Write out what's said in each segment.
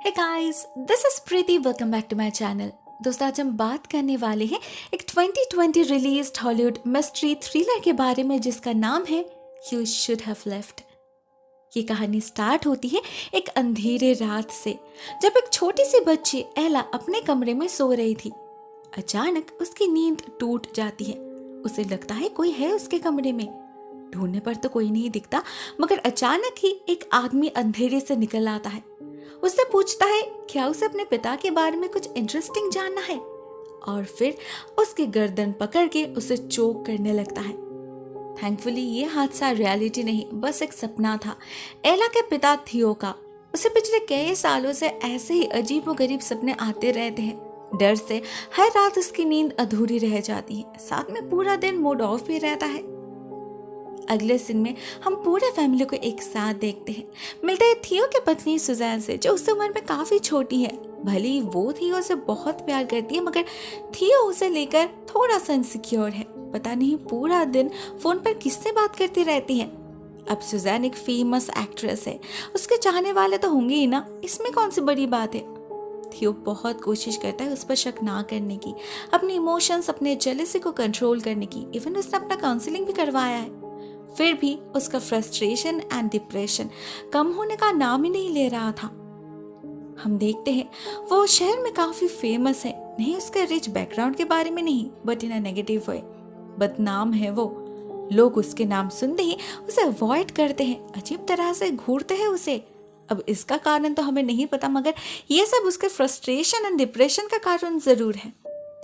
Hey guys, this is Preeti. Welcome back to my channel. दोस्तों, आज हम बात करने वाले हैं एक 2020 रिलीज्ड हॉलीवुड मिस्ट्री थ्रिलर के बारे में जिसका नाम है यू शुड हैव लेफ्ट। ये कहानी स्टार्ट होती है एक अंधेरे रात से, जब एक छोटी सी बच्ची एला अपने कमरे में सो रही थी। अचानक उसकी नींद टूट जाती है। उसे लगता है कोई है उसके कमरे में। ढूंढने पर तो कोई नहीं दिखता, मगर अचानक ही एक आदमी अंधेरे से निकल आता है। उससे पूछता है क्या उसे अपने पिता के बारे में कुछ इंटरेस्टिंग जानना है, और फिर उसकी गर्दन पकड़ के उसे चोक करने लगता है। थैंकफुली ये हादसा रियलिटी नहीं, बस एक सपना था एला के पिता थियो का। उसे पिछले कई सालों से ऐसे ही अजीबोगरीब सपने आते रहते हैं। डर से हर रात उसकी नींद अधूरी रह जाती है, साथ में पूरा दिन मूड ऑफ भी रहता है। अगले सीन में हम पूरे फैमिली को एक साथ देखते हैं। मिलते हैं थियो की पत्नी सुजैन से, जो उस उम्र में काफी छोटी है। भले ही वो थियो से बहुत प्यार करती है, मगर थियो उसे लेकर थोड़ा सा इनसिक्योर है। पता नहीं पूरा दिन फोन पर किससे बात करती रहती है। अब सुजैन एक फेमस एक्ट्रेस है, उसके चाहने वाले तो होंगे ही ना, इसमें कौन सी बड़ी बात है। थियो बहुत कोशिश करता है उस पर शक ना करने की, अपने इमोशंस, अपने जेलसी को कंट्रोल करने की। इवन उसने अपना काउंसलिंग भी करवाया है, फिर भी उसका फ्रस्ट्रेशन एंड डिप्रेशन कम होने का नाम ही नहीं ले रहा था। हम देखते हैं वो शहर में काफी फेमस है, नहीं उसके रिच बैकग्राउंड के बारे में नहीं, but in a negative way. बदनाम है वो। लोग उसके नाम सुनते ही उसे अवॉइड करते हैं, अजीब तरह से घूरते हैं उसे। अब इसका कारण तो हमें नहीं पता, मगर ये सब उसके फ्रस्ट्रेशन एंड डिप्रेशन का कारण जरूर है।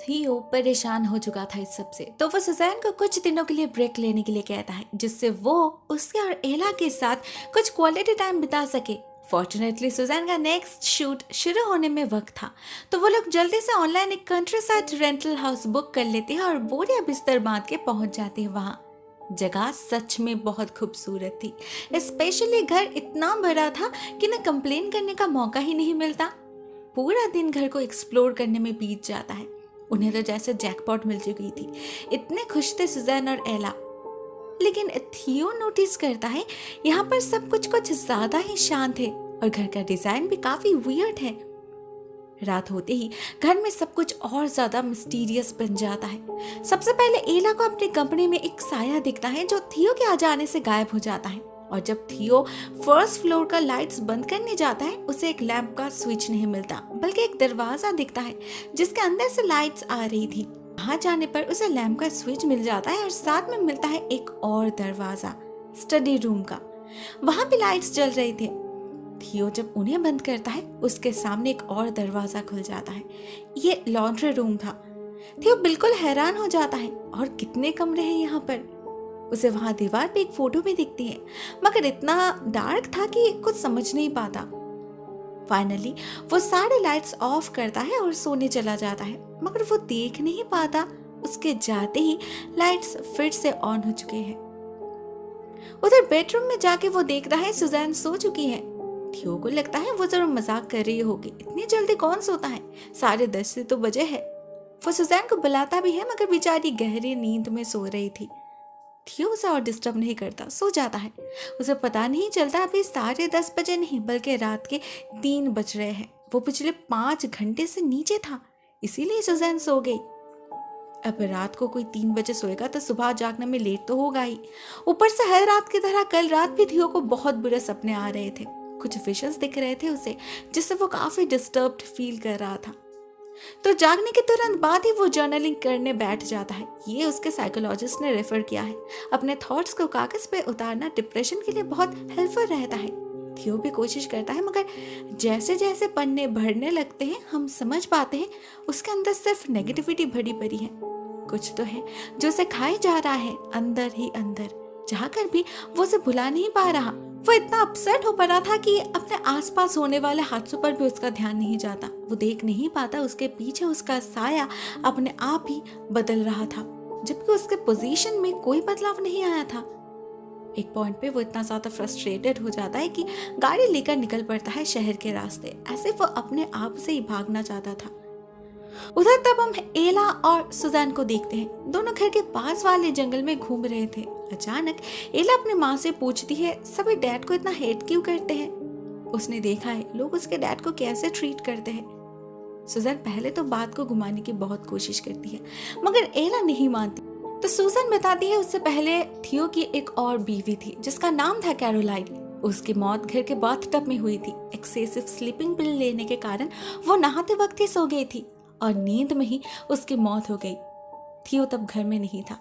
थियो परेशान हो चुका था इस सब से, तो वो सुजैन को कुछ दिनों के लिए ब्रेक लेने के लिए कहता है, जिससे वो उसके और एला के साथ कुछ क्वालिटी टाइम बिता सके। फॉर्चुनेटली सुजैन का नेक्स्ट शूट शुरू होने में वक्त था, तो वो लोग जल्दी से ऑनलाइन एक country side rental house book कर लेते हैं और बोरिया बिस्तर बांध के पहुंच जाते हैं वहां। जगह सच में बहुत खूबसूरत थी। स्पेशली घर इतना बड़ा था कि न कंप्लेन करने का मौका ही नहीं मिलता। पूरा दिन घर को एक्सप्लोर करने में बीत जाता है। उन्हें तो जैसे जैकपॉट मिल चुकी थी, इतने खुश थे सुजैन और एला। लेकिन थियो नोटिस करता है यहाँ पर सब कुछ ज्यादा ही शांत है, और घर का डिजाइन भी काफी वियर्ड है। रात होते ही घर में सब कुछ और ज्यादा मिस्टीरियस बन जाता है। सबसे पहले एला को अपने कमरे में एक साया दिखता है, जो थियो के आ जाने से गायब हो जाता है। और जब थियो फर्स्ट फ्लोर का लाइट्स बंद करने जाता है, उसे एक लैंप का स्विच नहीं मिलता, बल्कि एक दरवाजा दिखता है जिसके अंदर से लाइट्स आ रही थी। वहां जाने पर उसे लैंप का स्विच मिल जाता है, और साथ में मिलता है एक और दरवाजा स्टडी रूम का। वहां भी लाइट्स जल रहे थे। थियो जब उन्हें बंद करता है, उसके सामने एक और दरवाजा खुल जाता है। ये लॉन्ड्री रूम था। थियो बिल्कुल हैरान हो जाता है, और कितने कमरे हैं यहाँ पर। उसे वहां दीवार पे एक फोटो भी दिखती है, मगर इतना डार्क था कि कुछ समझ नहीं पाता। फाइनली वो सारे लाइट्स ऑफ करता है और सोने चला जाता है, मगर वो देख नहीं पाता उसके जाते ही लाइट्स फिर से ऑन हो चुके हैं। उधर बेडरूम में जाके वो देखता है सुजैन सो चुकी है। थियो को लगता है वो जरूर मजाक कर रही होगी, इतनी जल्दी कौन सोता है, 10:30 से तो बजे है। वो सुजैन को बुलाता भी है, मगर बेचारी गहरी नींद में सो रही थी। थियो उसे और डिस्टर्ब नहीं करता, सो जाता है। उसे पता नहीं चलता अभी 10:30 बजे नहीं, बल्कि रात के 3 बज रहे हैं। वो पिछले 5 घंटे से नीचे था, इसीलिए सुजैन सो गई। अब रात को कोई 3 बजे सोएगा तो सुबह जागने में लेट तो होगा ही। ऊपर से हर रात की तरह कल रात भी थियो को बहुत बुरे सपने आ रहे थे। कुछ विजन्स दिख रहे थे उसे, जिससे वो काफी डिस्टर्ब्ड फील कर रहा था। तो जागने के तुरंत बाद ही वो जर्नलिंग करने बैठ जाता है। ये उसके साइकोलॉजिस्ट ने रेफर किया है। अपने थॉट्स को कागज पे उतारना डिप्रेशन के लिए बहुत हेल्पफुल रहता है। थियो भी कोशिश करता है, मगर जैसे जैसे पन्ने भरने लगते हैं, हम समझ पाते हैं उसके अंदर सिर्फ नेगेटिविटी भरी पड़ी है। कुछ तो है जो उसे खाए जा रहा है अंदर ही अंदर, जाकर भी वो उसे भुला नहीं पा रहा। वो इतना अपसेट हो पड़ा था कि अपने आसपास होने वाले हादसों पर भी उसका ध्यान नहीं जाता। वो देख नहीं पाता उसके पीछे उसका साया अपने आप ही बदल रहा था, जबकि उसके पोजीशन में कोई बदलाव नहीं आया था। एक पॉइंट पे वो इतना ज्यादा फ्रस्ट्रेटेड हो जाता है कि गाड़ी लेकर निकल पड़ता है शहर के रास्ते, ऐसे वो अपने आप से ही भागना चाहता था। उधर तब हम एला और सुजैन को देखते हैं। दोनों घर के पास वाले जंगल में घूम रहे थे। अचानक एला अपनी माँ से पूछती है, सभी डैड को इतना हेट क्यों करते हैं। उसने देखा है लोग उसके डैड को कैसे ट्रीट करते हैं। सुजैन पहले तो बात को घुमाने की बहुत कोशिश करती है, मगर एला नहीं मानती। तो सुजैन बताती है उससे पहले थियो की एक और बीवी थी जिसका नाम था कैरोलाइन। उसकी मौत घर के बाथटब में हुई थी। एक्सेसिव स्लीपिंग पिल लेने के कारण वो नहाते वक्त ही सो गई थी और नींद में ही उसकी मौत हो गई। थियो तब घर में नहीं था,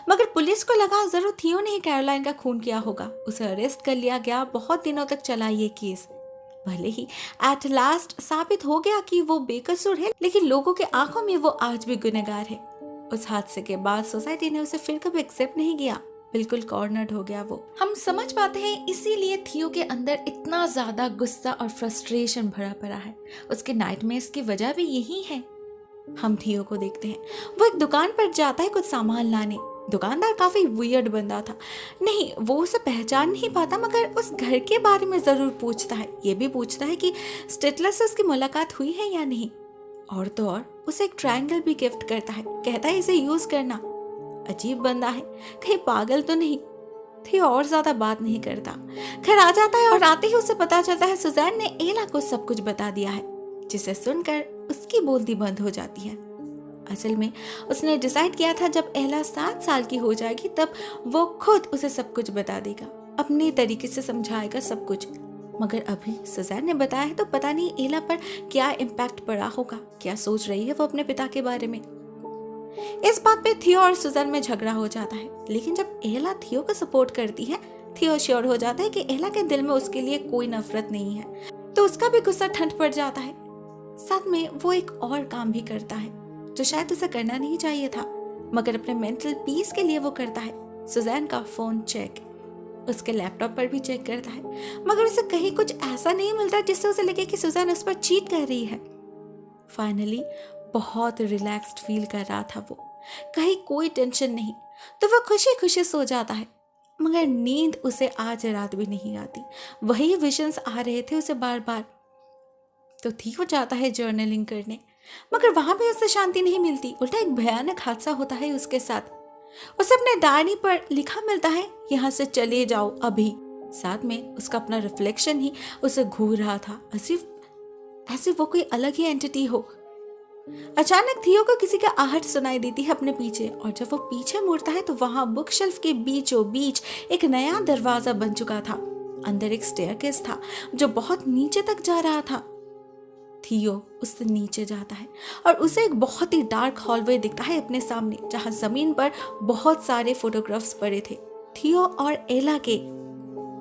मगर पुलिस को लगा जरूर थियो ने ही कैरोलाइन का खून किया होगा। उसे अरेस्ट कर लिया गया। बहुत दिनों तक चला ये केस। भले ही एट लास्ट साबित हो गया कि वो बेकसूर है, लेकिन लोगों के आंखों में वो आज भी गुनहगार है। उस हादसे के बाद सोसाइटी ने उसे फिर कभी एक्सेप्ट नहीं किया। बिल्कुल कॉर्नर्ड हो गया वो। हम समझ पाते हैं इसीलिए थियो के अंदर इतना ज्यादा गुस्सा और फ्रस्ट्रेशन भरा पड़ा है। उसके नाइटमेयर्स की वजह भी यही है। हम थियो को देखते हैं, वो एक दुकान पर जाता है कुछ सामान लाने। दुकानदार काफी वियर्ड बंदा था। नहीं, वो उसे पहचान नहीं पाता, मगर उस घर के बारे में जरूर पूछता है। ये भी पूछता है कि स्टेटलर से उसकी मुलाकात हुई है या नहीं। और तो और उसे एक ट्रायंगल भी गिफ्ट करता है। कहता है इसे यूज करना। अजीब बंदा है, कहीं पागल तो नहीं। थियो और ज्यादा बात नहीं करता, घर आ जाता है और आते ही उसे पता चलता है सुजैन ने एला को सब कुछ बता दिया है, जिसे सुनकर उसकी बोलती बंद हो जाती है। असल में उसने डिसाइड किया था जब एला 7 साल की हो जाएगी तब वो खुद उसे सब कुछ बता देगा, अपने तरीके से समझाएगा सब कुछ। मगर अभी सुजैन ने बताया है तो पता नहीं एला पर क्या इम्पैक्ट पड़ा होगा, क्या सोच रही है वो अपने पिता के बारे में। इस बात पे थियो और सुजैन में झगड़ा हो जाता है। लेकिन जब एला थियो को सपोर्ट करती है, थियो श्योर हो जाता है कि एला के दिल में उसके लिए कोई नफरत नहीं है, तो उसका भी गुस्सा ठंड पड़ जाता है। साथ में वो एक और काम भी करता है जो शायद उसे करना नहीं चाहिए था, मगर अपने मेंटल पीस के लिए वो करता है। सुजैन का फोन चेक, उसके लैपटॉप पर भी चेक करता है, मगर उसे कहीं कुछ ऐसा नहीं मिलता जिससे उसे लगे कि सुजैन उस पर चीट कर रही है। फाइनली बहुत रिलैक्स्ड फील कर रहा था वो, कहीं कोई टेंशन नहीं, तो वह खुशी खुशी सो जाता है। मगर नींद उसे आज रात भी नहीं आती, वही विजन्स आ रहे थे उसे बार बार। तो थियो जाता है जर्नलिंग करने, मगर वहां भी उसे शांति नहीं मिलती। उल्टा एक भयानक हादसा होता है उसके साथ। उसे अपने डायरी पर लिखा मिलता है, यहाँ से चले जाओ अभी। साथ में उसका अपना रिफ्लेक्शन ही उसे घूर रहा था, ऐसे वो कोई अलग ही एंटिटी हो। अचानक थियो को किसी की आहट सुनाई देती है अपने पीछे, और जब वो पीछे मुड़ता है तो वहां बुक शेल्फ के बीचों बीच एक नया दरवाजा बन चुका था। अंदर एक स्टेयरकेस था जो बहुत नीचे तक जा रहा था। थियो उससे नीचे जाता है और उसे एक बहुत ही डार्क हॉलवे दिखता है अपने सामने, जहां जमीन पर बहुत सारे फोटोग्राफ्स पड़े थे थियो और एला के।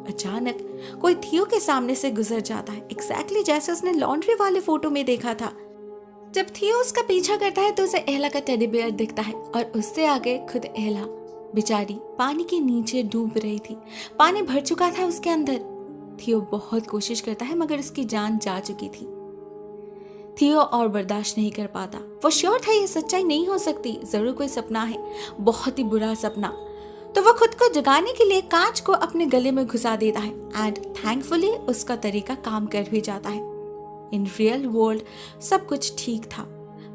अचानक कोई थियो के सामने से गुजर जाता है, एग्जैक्टली जैसे उसने लॉन्ड्री वाले फोटो में देखा था। जब थियो उसका पीछा करता है तो उसे एला का टेडी बेयर दिखता है और उससे आगे खुद एला। बेचारी पानी के नीचे डूब रही थी, पानी भर चुका था उसके अंदर। थियो बहुत कोशिश करता है मगर उसकी जान जा चुकी थी। थियो और बर्दाश्त नहीं कर पाता। वो श्योर था ये सच्चाई नहीं हो सकती, जरूर कोई सपना है, बहुत ही बुरा सपना। तो वो खुद को जगाने के लिए कांच को अपने गले में घुसा देता है एंड थैंकफुली उसका तरीका काम कर भी जाता है। इन रियल वर्ल्ड सब कुछ ठीक था,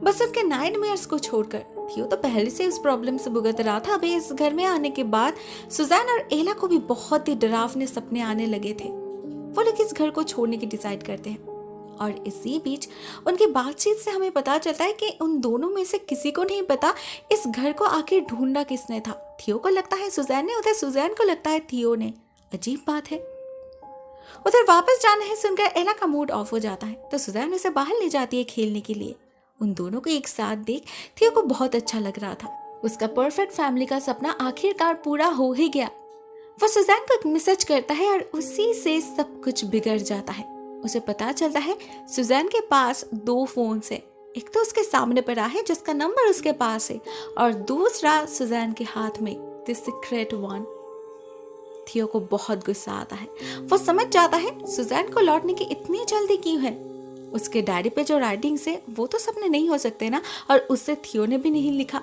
बस उनके नाइटमेयर्स को छोड़कर। थियो तो पहले से इस प्रॉब्लम से भुगत रहा था। अभी इस घर में आने के बाद सुजैन और एला को भी बहुत ही डरावने सपने आने लगे थे। वो लोग इस घर को छोड़ने की डिसाइड करते हैं और इसी बीच उनकी बातचीत से हमें पता चलता है कि उन दोनों में से किसी को नहीं पता इस घर को आखिर ढूंढा किसने था। थियो को लगता है सुजैन ने, उधर सुजैन को लगता है थियो ने। अजीब बात है। उधर वापस जाना है सुनकर एला का मूड ऑफ हो जाता है, तो सुजैन उसे बाहर ले जाती है खेलने के लिए। उन दोनों को एक साथ देख थियो को बहुत अच्छा लग रहा था। उसका परफेक्ट फैमिली का सपना आखिरकार पूरा हो ही गया। वो सुजैन को एक मैसेज करता है और उसी से सब कुछ बिगड़ जाता है। उसे पता चलता है सुजैन के पास 2 फोन है, एक तो उसके सामने पड़ा है जिसका नंबर उसके पास है, और दूसरा सुजैन के हाथ में, द सीक्रेट वन। थियो को बहुत गुस्सा आता है। वो समझ जाता है सुजैन को लौटने की इतनी जल्दी क्यों है। उसके डायरी पे जो राइटिंग्स है वो तो सपने नहीं हो सकते ना, और उससे थियो ने भी नहीं लिखा,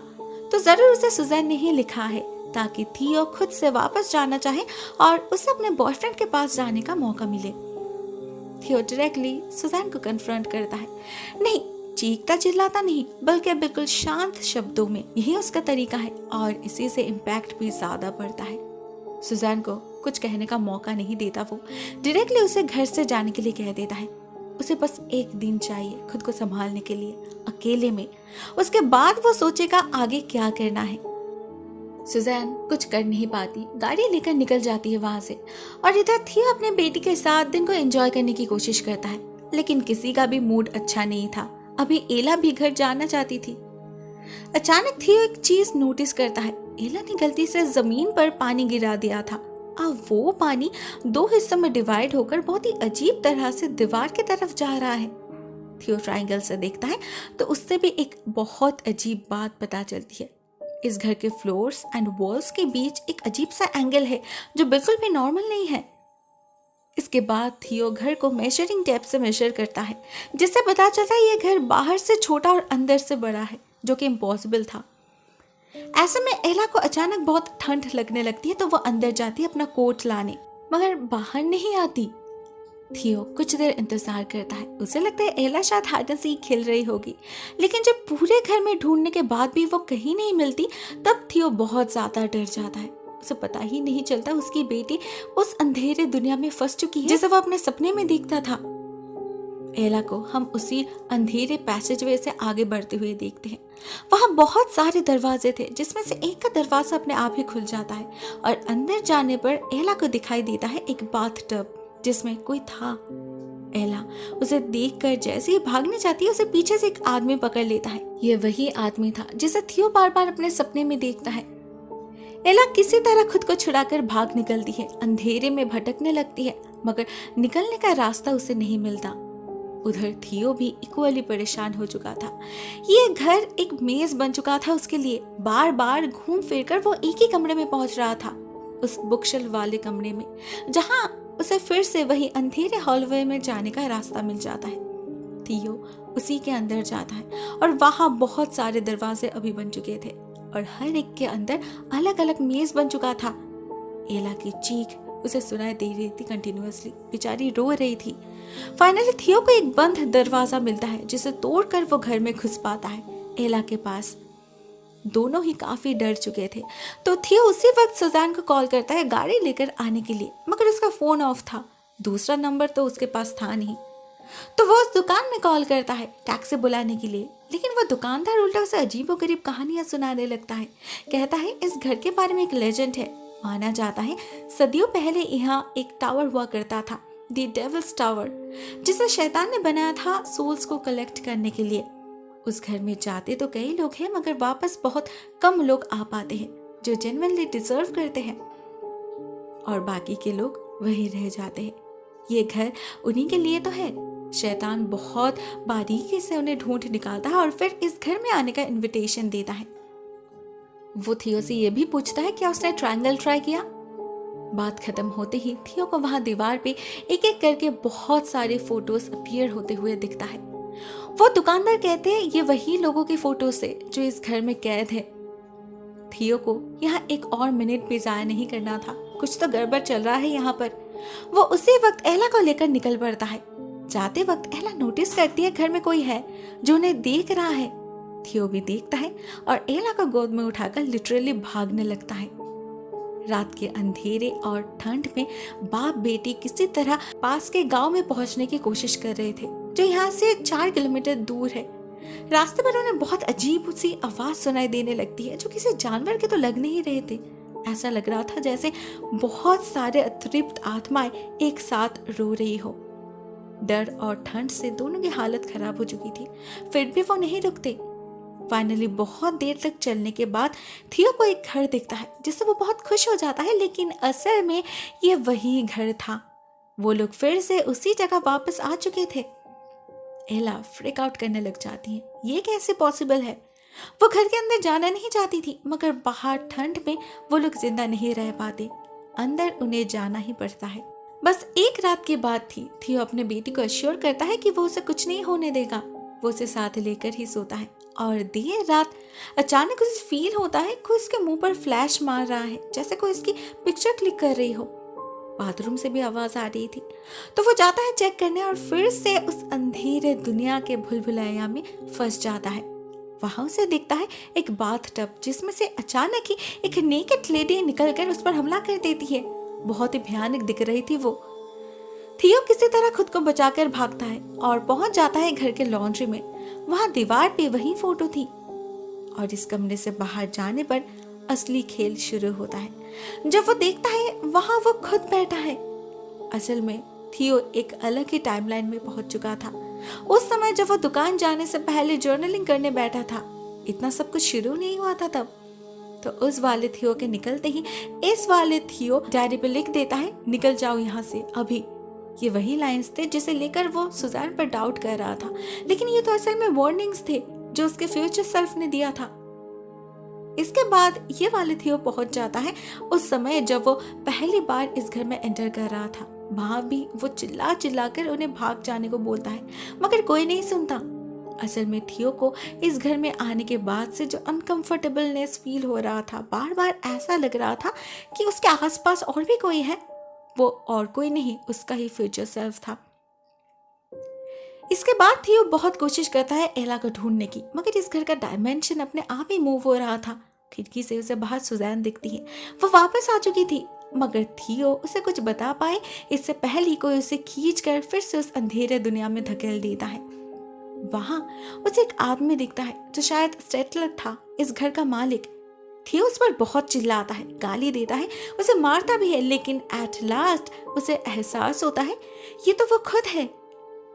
तो जरूर उसे सुजैन ने ही लिखा है ताकि थियो खुद से वापस जाना चाहे और उसे अपने बॉयफ्रेंड के पास जाने का मौका मिले। थियो डायरेक्टली सुजैन को कन्फ्रंट करता है, नहीं चीखता चिल्लाता नहीं, बल्कि बिल्कुल शांत शब्दों में। यही उसका तरीका है और इसी से इम्पैक्ट भी ज्यादा पड़ता है। सुजैन को कुछ कहने का मौका नहीं देता। वो डायरेक्टली उसे घर से जाने के लिए कह देता है। उसे बस एक दिन चाहिए खुद को संभालने के लिए, अकेले में। उसके बाद वो सोचेगा आगे क्या करना है। सुजैन कुछ कर नहीं पाती, गाड़ी लेकर निकल जाती है वहां से। और इधर थियो अपने बेटी के साथ दिन को एंजॉय करने की कोशिश करता है, लेकिन किसी का भी मूड अच्छा नहीं था। अभी एला भी घर जाना चाहती थी। अचानक थियो एक चीज नोटिस करता है। एला ने गलती से जमीन पर पानी गिरा दिया था। अब वो पानी 2 हिस्सों में डिवाइड होकर बहुत ही अजीब तरह से दीवार की तरफ जा रहा है। थियो ट्रायंगल से देखता है तो उससे भी एक बहुत अजीब बात पता चलती है। इस घर के फ्लोर्स एंड वॉल्स के बीच एक अजीब सा एंगल है जो बिल्कुल भी नॉर्मल नहीं है। इसके बाद थियो घर को मेजरिंग टेप से मेजर करता है, जिससे पता चलता है ये घर बाहर से छोटा और अंदर से बड़ा है, जो कि इम्पॉसिबल था। ऐसे में एला को अचानक बहुत ठंड लगने लगती है, तो वो अंदर जाती है अपना कोट लाने, मगर बाहर नहीं आती। थियो कुछ देर इंतजार करता है। उसे लगता है एला शायद हाइड एंड सीक खेल रही होगी, लेकिन जब पूरे घर में ढूंढने के बाद भी वो कहीं नहीं मिलती, तब थियो बहुत ज्यादा डर जाता है। उसे पता ही नहीं चलता उसकी बेटी उस अंधेरे दुनिया में फंस चुकी है जैसे वो अपने सपने में देखता था। एला को हम उसी अंधेरे पैसेजवे से आगे बढ़ते हुए देखते हैं। वहां बहुत सारे दरवाजे थे, जिसमें से एक का दरवाजा अपने आप ही खुल जाता है और अंदर जाने पर एला को दिखाई देता है एक बाथटब जिसमें कोई था। एला उसे देखकर जैसे ही भागने जाती है, उसे पीछे से एक आदमी पकड़ लेता है। ये वही आदमी था जिसे थियो बार बार अपने सपने में देखता है। एला किसी तरह खुद को छुड़ाकर भाग निकलती है, अंधेरे में भटकने लगती है, मगर निकलने का रास्ता उसे नहीं मिलता। उधर थियो भी इक्वली परेशान हो चुका था। ये घर एक मेज बन चुका था उसके लिए। बार बार घूम फिर कर वो एक ही कमरे में पहुंच रहा था, उस बुकशेल्फ वाले कमरे में, जहां उसे फिर से वही अंधेरे हॉलवे में जाने का रास्ता मिल जाता है। थियो उसी के अंदर जाता है और वहां बहुत सारे दरवाजे अभी बन चुके थे और हर एक के अंदर अलग अलग मेज बन चुका था। एला की चीख उसे सुनाई दे रही थी कंटिन्यूअसली, बेचारी रो रही थी। फाइनली थियो को एक बंद दरवाजा मिलता है, जिसे तोड़कर वो घर में घुस पाता है एला के पास। दोनों ही काफी डर चुके थे, तो थियो उसी वक्त सुजान को कॉल करता है गाड़ी लेकर आने के लिए, मगर उसका फोन ऑफ था। दूसरा नंबर तो उसके पास था नहीं, तो वो उस दुकान में कॉल करता है टैक्सी बुलाने के लिए, लेकिन वो दुकानदार उल्टा उसे अजीबोगरीब कहानियां सुनाने लगता है। कहता है इस घर के बारे में एक लेजेंड है। माना जाता है सदियों पहले यहाँ एक टावर हुआ करता था, द डेविल्स टावर, जिसे शैतान ने बनाया था सोल्स को कलेक्ट करने के लिए। उस घर में जाते तो कई लोग हैं, मगर वापस बहुत कम लोग आ पाते हैं जो जेन्युइनली डिजर्व करते हैं, और बाकी के लोग वहीं रह जाते हैं। ये घर उन्हीं के लिए तो है। शैतान बहुत बारीकी से उन्हें ढूंढ निकालता है और फिर इस घर में आने का इनविटेशन देता है। वो थियो से ये भी पूछता है क्या उसने ट्रायंगल ट्राई किया। बात खत्म होते ही थियो को वहां दीवार पे एक एक करके बहुत सारे फोटोज अपीयर होते हुए दिखता है। वो दुकानदार कहते हैं ये वही लोगों की फोटोज है जो इस घर में कैद है। थियो को यहाँ एक और मिनट भी जाया नहीं करना था, कुछ तो गड़बड़ चल रहा है यहाँ पर। वो उसी वक्त एला को लेकर निकल पड़ता है। जाते वक्त एला नोटिस करती है घर में कोई है जो उन्हें देख रहा है। थियो भी देखता है और एला को गोद में उठाकर लिटरली भागने लगता है। रात के अंधेरे और ठंड में बाप बेटी किसी तरह पास के गांव में पहुंचने की कोशिश कर रहे थे, जो यहाँ से 4 किलोमीटर दूर है। रास्ते पर उन्हें बहुत अजीब सी आवाज सुनाई देने लगती है, जो किसी जानवर के तो लग नहीं रहे थे। ऐसा लग रहा था जैसे बहुत सारे अतृप्त आत्माएं एक साथ रो रही हो। डर और ठंड से दोनों की हालत खराब हो चुकी थी, फिर भी वो नहीं रुकते। फाइनली बहुत देर तक चलने के बाद थियो को एक घर दिखता है, जिससे वो बहुत खुश हो जाता है, लेकिन असल में ये वही घर था। वो लोग फिर से उसी जगह वापस आ चुके थे। एला फ्रिक आउट करने लग जाती है, ये कैसे पॉसिबल है। वो घर के अंदर जाना नहीं चाहती थी, मगर बाहर ठंड में वो लोग जिंदा नहीं रह पाते, अंदर उन्हें जाना ही पड़ता है। बस एक रात की बात थी। थियो अपने बेटी को अश्योर करता है कि वो उसे कुछ नहीं होने देगा। वो उसे साथ लेकर ही सोता है और देर रात अचानक उसे फील होता है कोई उसके मुंह पर फ्लैश मार रहा है, जैसे कोई इसकी पिक्चर क्लिक कर रही हो। बाथरूम से भी आवाज आ रही थी, तो वो जाता है चेक करने और फिर से उस अंधेरे दुनिया के भूलभुलैया में फंस जाता है। वहां उसे दिखता है एक बाथ टब, जिसमें से अचानक ही एक नेकेड लेडी निकलकर उस पर हमला कर देती है। बहुत ही भयानक दिख रही थी वो। थियो किसी तरह खुद को बचाकर भागता है और पहुंच जाता है घर के लॉन्ड्री में। वहां दीवार पे वही फोटो थी और इस कमरे से बाहर जाने पर असली खेल शुरू होता है। जब वो देखता है वहां वो खुद बैठा है। असल में थियो एक अलग ही टाइमलाइन में पहुंच चुका था। उस समय जब वो दुकान जाने से पहले जर्नलिंग करने बैठा था, इतना सब कुछ शुरू नहीं हुआ था तब। तो उस वाले थियो के निकलते ही इस वाले थियो डायरी पे लिख देता है, निकल जाओ यहाँ से अभी। ये वही लाइंस थे जिसे लेकर वो सुजैन पर डाउट कर रहा था, लेकिन ये तो असल में वार्निंग्स थे जो उसके फ्यूचर सेल्फ ने दिया था। इसके बाद ये वाले थियो पहुंच जाता है उस समय जब वो पहली बार इस घर में एंटर कर रहा था। वहां भी वो चिल्ला चिल्ला कर उन्हें भाग जाने को बोलता है, मगर कोई नहीं सुनता। असल में थियो को इस घर में आने के बाद से जो अनकंफर्टेबलनेस फील हो रहा था, बार बार ऐसा लग रहा था कि उसके आसपास और भी कोई है। वो और कोई नहीं, उसका ही फ्यूचर सेल्फ था। इसके बाद थियो बहुत कोशिश करता है एला को ढूंढने की, मगर इस घर का डायमेंशन अपने आप ही मूव हो रहा था। खिड़की से उसे बाहर सुजैन दिखती है। वो वापस आ चुकी थी, मगर थियो उसे कुछ बता पाए इससे पहले ही कोई उसे खींचकर फिर से उस अंधेरे दुनिया में धकेल देता है। वहां उसे एक आदमी दिखता है जो शायद स्टेटलर था, इस घर का मालिक। थियो उस पर बहुत चिल्लाता है, गाली देता है, उसे मारता भी है, लेकिन एट लास्ट उसे एहसास होता है ये तो वो खुद है।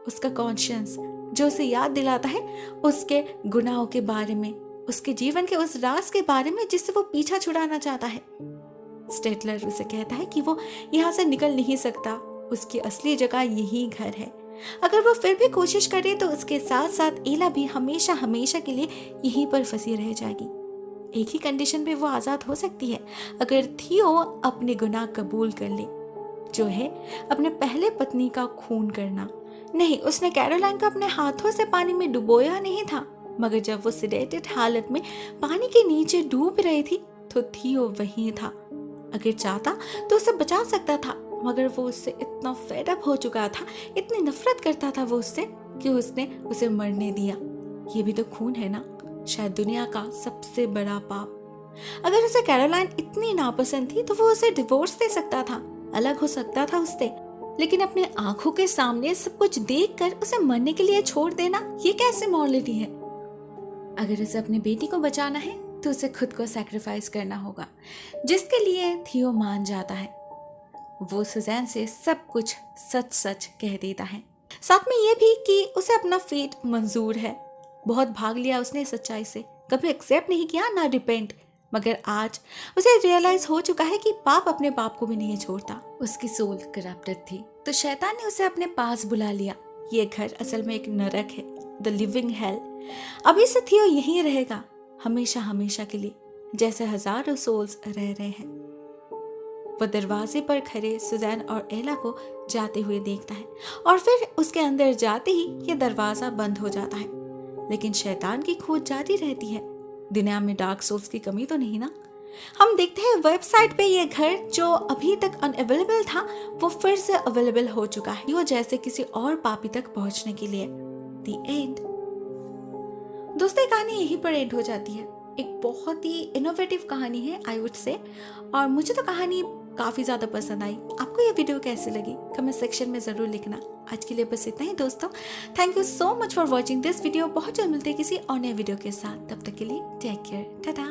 उसका कॉन्शियंस जो उसे याद दिलाता है उसके गुनाहों के बारे में, उसके जीवन के उस राज के बारे में जिससे वो पीछा छुड़ाना चाहता है। स्टेटलर उसे कहता है कि वो यहाँ से निकल नहीं सकता, उसकी असली जगह यही घर है। अगर वो फिर भी कोशिश करे तो उसके साथ साथ एला भी हमेशा हमेशा के लिए यहीं पर फंसी रह जाएगी। एक ही कंडीशन पे वो आजाद हो सकती है, अगर थियो अपने गुनाह कबूल कर ले, जो है अपने पहले पत्नी का खून करना। नहीं, उसने कैरोलाइन को अपने हाथों से पानी में डुबोया नहीं था, मगर जब वो सिडेटेड हालत में पानी के नीचे डूब रही थी तो थियो वहीं था। अगर चाहता तो उसे बचा सकता था, मगर वो उससे इतना फेड अप हो चुका था, इतनी नफरत करता था वो उससे कि उसने उसे मरने दिया। ये भी तो खून है ना, शायद दुनिया का सबसे बड़ा पाप। अगर उसे कैरोलाइन इतनी नापसंद थी तो वो उसे डिवोर्स दे सकता था, अलग हो सकता था उससे, लेकिन अपने आंखों के सामने सब कुछ देखकर उसे मरने के लिए छोड़ देना, ये कैसे मॉरलिटी है। अगर उसे अपनी बेटी को बचाना है तो उसे खुद को सैक्रिफाइस करना होगा, जिसके लिए थियो मान जाता है। वो सुजैन से सब कुछ सच सच कह देता है, साथ में ये भी कि उसे अपना फेट मंजूर है। बहुत भाग लिया उसने सच्चाई से, कभी एक्सेप्ट नहीं किया ना रिपेंट, मगर आज उसे रियलाइज हो चुका है कि पाप अपने बाप को भी नहीं छोड़ता। उसकी सोल करप्टेड थी तो शैतान ने उसे अपने पास बुला लिया। ये घर असल में एक नरक है, द लिविंग हेल। अभी से थियो यहीं रहेगा हमेशा हमेशा के लिए, जैसे हजारों सोल्स रह रहे हैं। वो दरवाजे पर खड़े सुजैन और एला को जाते हुए देखता है और फिर उसके अंदर जाते ही ये दरवाजा बंद हो जाता है। लेकिन शैतान की खोज जारी रहती है। दुनिया में डार्क सोल्स की कमी तो नहीं ना। हम देखते हैं वेबसाइट पे ये घर जो अभी तक अनअवेलेबल था वो फिर से अवेलेबल हो चुका है, वो जैसे किसी और पापी तक पहुंचने के लिए। The end. दोस्तों, कहानी यहीं पर एंड हो जाती है। एक बहुत ही इनोवेटिव कहानी है आई वुड से, और मुझे तो कहानी काफी ज्यादा पसंद आई। आपको ये वीडियो कैसी लगी कमेंट सेक्शन में जरूर लिखना। आज के लिए बस इतना ही दोस्तों। Thank you so much for watching this video. बहुत जल्द मिलते हैं किसी और नए वीडियो के साथ, तब तक के लिए टेक केयर, टाटा।